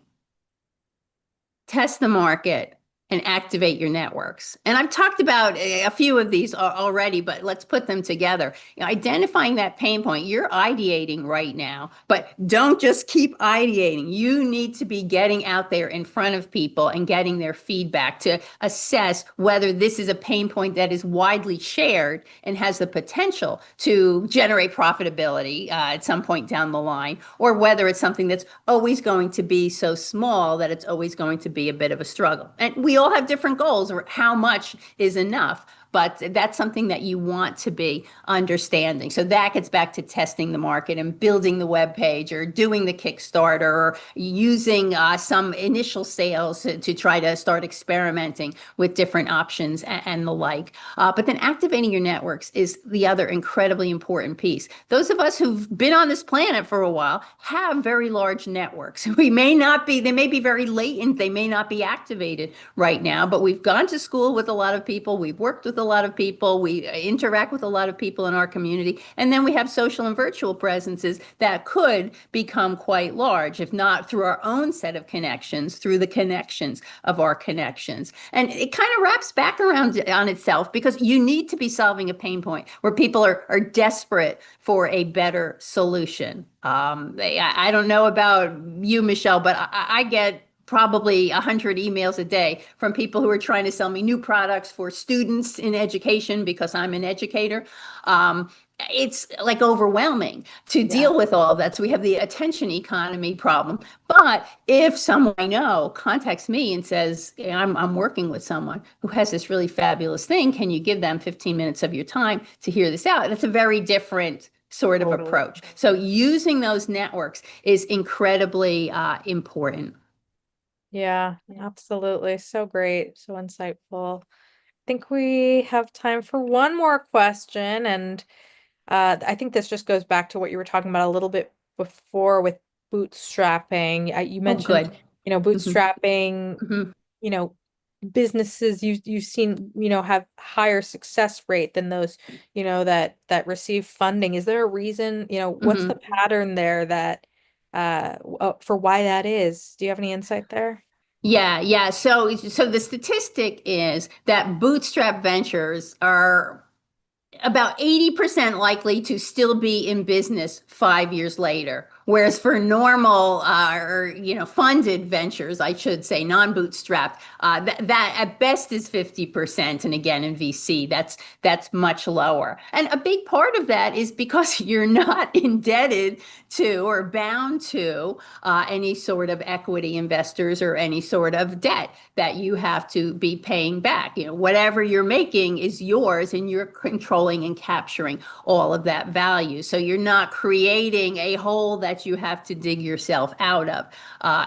test the market, and activate your networks. And I've talked about a few of these already, but let's put them together. Identifying that pain point, you're ideating right now, but don't just keep ideating. You need to be getting out there in front of people and getting their feedback to assess whether this is a pain point that is widely shared and has the potential to generate profitability at some point down the line, or whether it's something that's always going to be so small that it's always going to be a bit of a struggle. And we all have different goals, or how much is enough, but that's something that you want to be understanding. So that gets back to testing the market and building the web page, or doing the Kickstarter, or using some initial sales to try to start experimenting with different options and the like. But then activating your networks is the other incredibly important piece. Those of us who've been on this planet for a while have very large networks. They may be very latent, they may not be activated right now, but we've gone to school with a lot of people, we've worked with a lot of people, we interact with a lot of people in our community, and then we have social and virtual presences that could become quite large, if not through our own set of connections, through the connections of our connections. And it kind of wraps back around on itself, because you need to be solving a pain point where people are desperate for a better solution. I don't know about you, Michelle, but I get probably 100 emails a day from people who are trying to sell me new products for students in education, because I'm an educator. It's like overwhelming to Yeah. deal with all of that. So we have the attention economy problem. But if someone I know contacts me and says, "Hey, I'm working with someone who has this really fabulous thing, can you give them 15 minutes of your time to hear this out?" That's a very different sort of Totally. approach. So using those networks is incredibly important. Yeah, absolutely. So great. So insightful. I think we have time for one more question. And I think this just goes back to what you were talking about a little bit before with bootstrapping. You Oh, mentioned, good. Hmm. bootstrapping Hmm. you know, businesses you've seen, have higher success rate than those, that receive funding? Is there a reason, what's the Mhm. pattern there that for why that is? Do you have any insight there? Yeah, yeah. So the statistic is that bootstrap ventures are about 80% likely to still be in business 5 years later. Whereas for normal, or funded ventures, I should say, non-bootstrapped, that at best is 50%. And again, in VC, that's much lower. And a big part of that is because you're not indebted to or bound to any sort of equity investors or any sort of debt that you have to be paying back. Whatever you're making is yours, and you're controlling and capturing all of that value. So you're not creating a hole that you have to dig yourself out of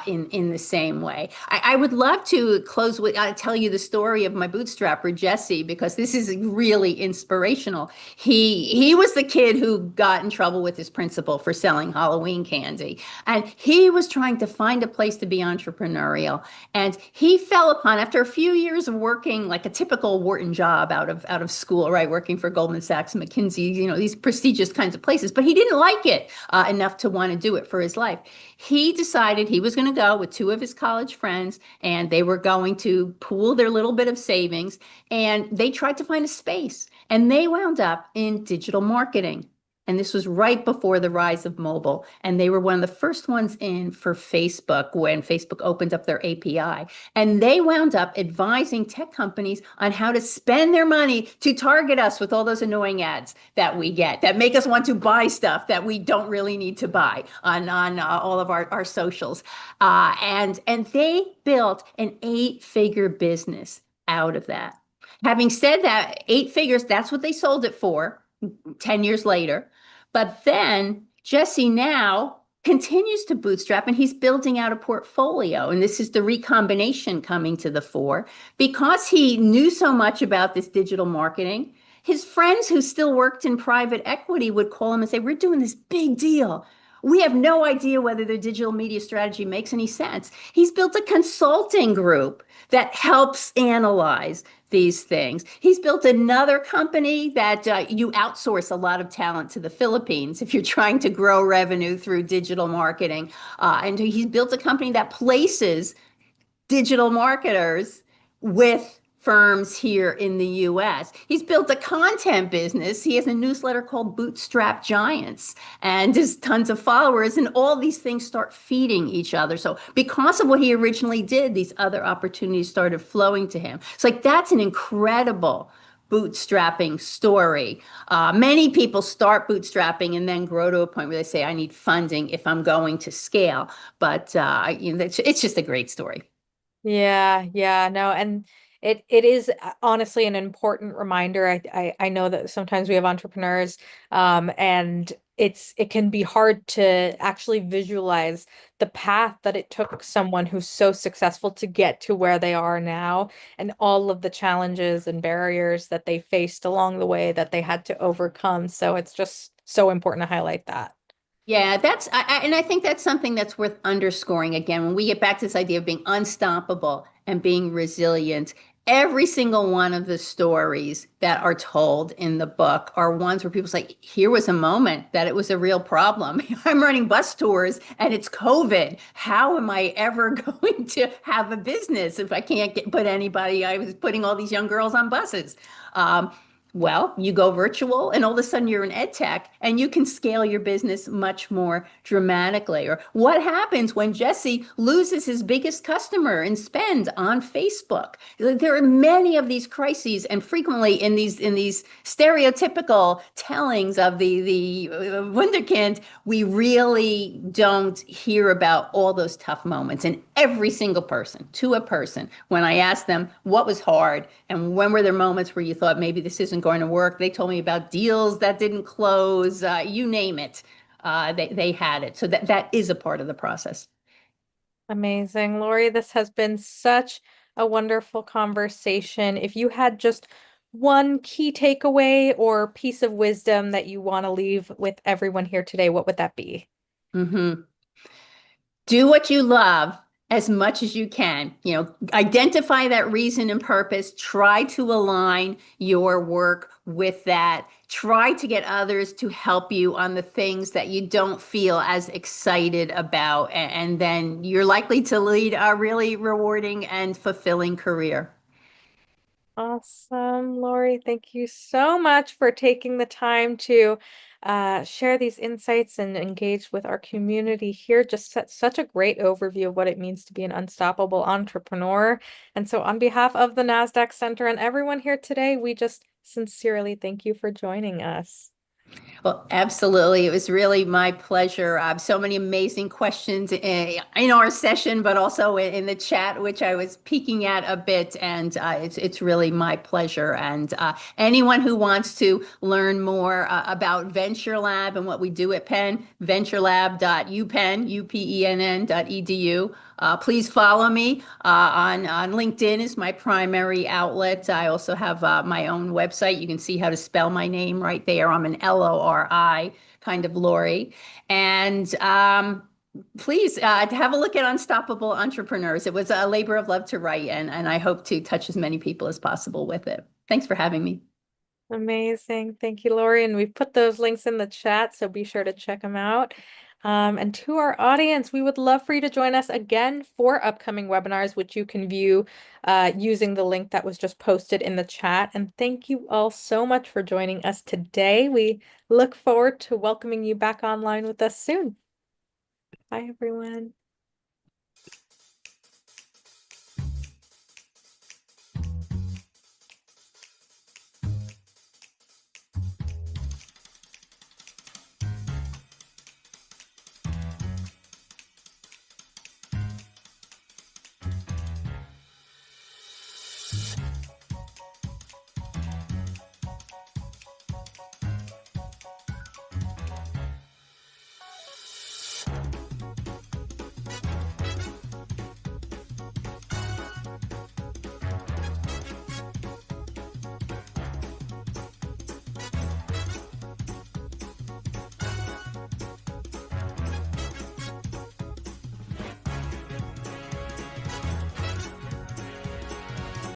in the same way. I would love to close with tell you the story of my bootstrapper Jesse, because this is really inspirational. He was the kid who got in trouble with his principal for selling Halloween candy, and he was trying to find a place to be entrepreneurial. And he fell upon, after a few years of working like a typical Wharton job out of school, right, working for Goldman Sachs, McKinsey, these prestigious kinds of places, but he didn't like it enough to want to do it for his life. He decided he was going to go with two of his college friends, and they were going to pool their little bit of savings, and they tried to find a space, and they wound up in digital marketing. And this was right before the rise of mobile. And they were one of the first ones in for Facebook when Facebook opened up their API. And they wound up advising tech companies on how to spend their money to target us with all those annoying ads that we get that make us want to buy stuff that we don't really need to buy on all of our socials. And they built an 8-figure business out of that. Having said that, 8 figures, that's what they sold it for 10 years later. But then Jesse now continues to bootstrap, and he's building out a portfolio. And this is the recombination coming to the fore because he knew so much about this digital marketing. His friends who still worked in private equity would call him and say, "We're doing this big deal. We have no idea whether their digital media strategy makes any sense." He's built a consulting group that helps analyze these things. He's built another company that you outsource a lot of talent to the Philippines if you're trying to grow revenue through digital marketing. And he's built a company that places digital marketers with firms here in the US. He's built a content business. He has a newsletter called Bootstrap Giants and has tons of followers, and all these things start feeding each other. So because of what he originally did, these other opportunities started flowing to him. It's like that's an incredible bootstrapping story. Many people start bootstrapping and then grow to a point where they say, "I need funding if I'm going to scale." But it's just a great story. Yeah, yeah, no, and it is honestly an important reminder. I know that sometimes we have entrepreneurs, and it can be hard to actually visualize the path that it took someone who's so successful to get to where they are now, and all of the challenges and barriers that they faced along the way that they had to overcome. So it's just so important to highlight that. Yeah, and I think that's something that's worth underscoring again. When we get back to this idea of being unstoppable and being resilient, every single one of the stories that are told in the book are ones where people say, "Here was a moment that it was a real problem. I'm running bus tours and it's COVID. How am I ever going to have a business if I can't put anybody? I was putting all these young girls on buses." Um, well, you go virtual and all of a sudden you're an ed tech and you can scale your business much more dramatically. Or what happens when Jesse loses his biggest customer and spend on Facebook? There are many of these crises, and frequently in these stereotypical tellings of the wunderkind, we really don't hear about all those tough moments. And every single person, to a person, when I asked them what was hard and when were there moments where you thought maybe this isn't going to work, they told me about deals that didn't close, you name it. They had it. So that is a part of the process. Amazing. Lori, this has been such a wonderful conversation. If you had just one key takeaway or piece of wisdom that you want to leave with everyone here today, what would that be? Hmm. Do what you love as much as you can. Identify that reason and purpose. Try to align your work with that. Try to get others to help you on the things that you don't feel as excited about. And then you're likely to lead a really rewarding and fulfilling career. Awesome, Lori. Thank you so much for taking the time to share these insights and engage with our community here. Just such a great overview of what it means to be an unstoppable entrepreneur. And so, on behalf of the NASDAQ Center and everyone here today, we just sincerely thank you for joining us. Well, absolutely. It was really my pleasure. So many amazing questions in our session, but also in the chat, which I was peeking at a bit. And it's really my pleasure. And anyone who wants to learn more about Venture Lab and what we do at Penn, venturelab.upenn.edu. Please follow me on LinkedIn is my primary outlet. I also have my own website. You can see how to spell my name right there. I'm an Lori, kind of Lori. And please have a look at Unstoppable Entrepreneurs. It was a labor of love to write, and I hope to touch as many people as possible with it. Thanks for having me. Amazing. Thank you, Lori. And we've put those links in the chat, so be sure to check them out. And to our audience, we would love for you to join us again for upcoming webinars, which you can view using the link that was just posted in the chat. And thank you all so much for joining us today. We look forward to welcoming you back online with us soon. Bye, everyone.